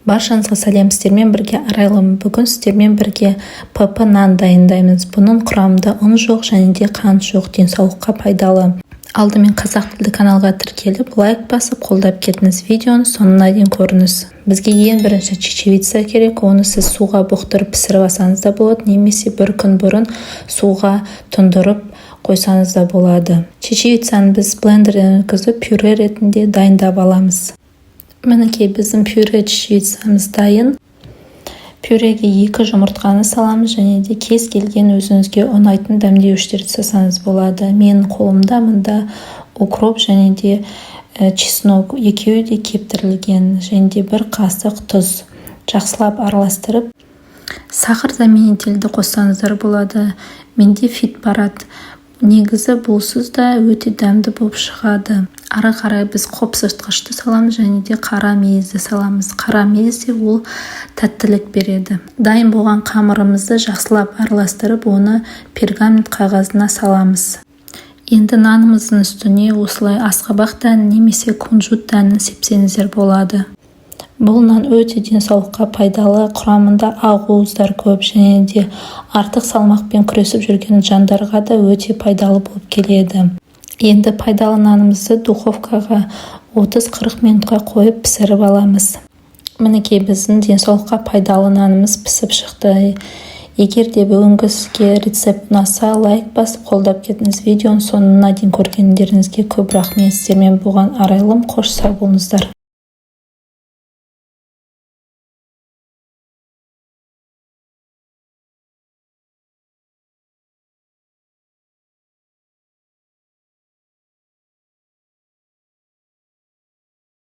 Баршаңызға сәлем, сіздермен бірге Арайлым. Бүгін сіздермен бірге ПП нан дайындаймыз. Бұның құрамында ұн жоқ және де қант жоқ, денсаулыққа пайдалы. Алдымен қазақ тілді каналға тіркеліп, лайк басып, қолдап кетіңіз. Видеоны соңына дейін көріңіз. Бізге ең бірінші чечевица керек. Оны сіз суға бұқтырып пісіріп алсаңыз да болады, немесе бір күн бұрын суға тұндырып қойсаңыз да болады. Чечевицаны біз блендерден өткізіп, пюре ретінде дайындап аламыз. Мінекей біздің пюре чечевицамыз дайын. Пюреге 2 жұмыртқаны саламыз және де кез келген өзіңізге ұнайтын дәмдеуіштерді салсаңыз болады. Менің қолымда мында укроп және де чеснок екеуі де кептірілген және де 1 қасық тұз. Жақсылап араластырып, сахар заменительді қоссаңыздар болады. Менде фит барады. Негізі бұлсыз да өте дәмді болып шығады. Ары қарай біз қопсытқышты саламыз және де қара мейізді саламыз. Қара мейіз де ол тәттілік береді. Дайын болған қамырымызды жақсылап араластырып, оны пергамент қағазына саламыз. Енді нанымыздың үстіне осылай асқабақ дәнін немесе кунжут дәнін сепсеңіздер болады. Бұл нан өте денсаулыққа пайдалы, құрамында ақуыздар көп және де артық салмақпен күресіп жүрген жандарға да өте пайдалы болып келеді. Енді пайдалы нанымызды духовкаға 30-40 минутқа қойып пісіріп аламыз. Мінекей біздің денсаулыққа пайдалы нанымыз пісіп шықты. Егер де бүгінгі сізге рецепт ұнаса, лайк басып, қолдап кетіңіз. Видеоның соңына дейін көргендеріңізге көп рахмет. Сіздермен болған Арайлым, қош сау болыңыздар.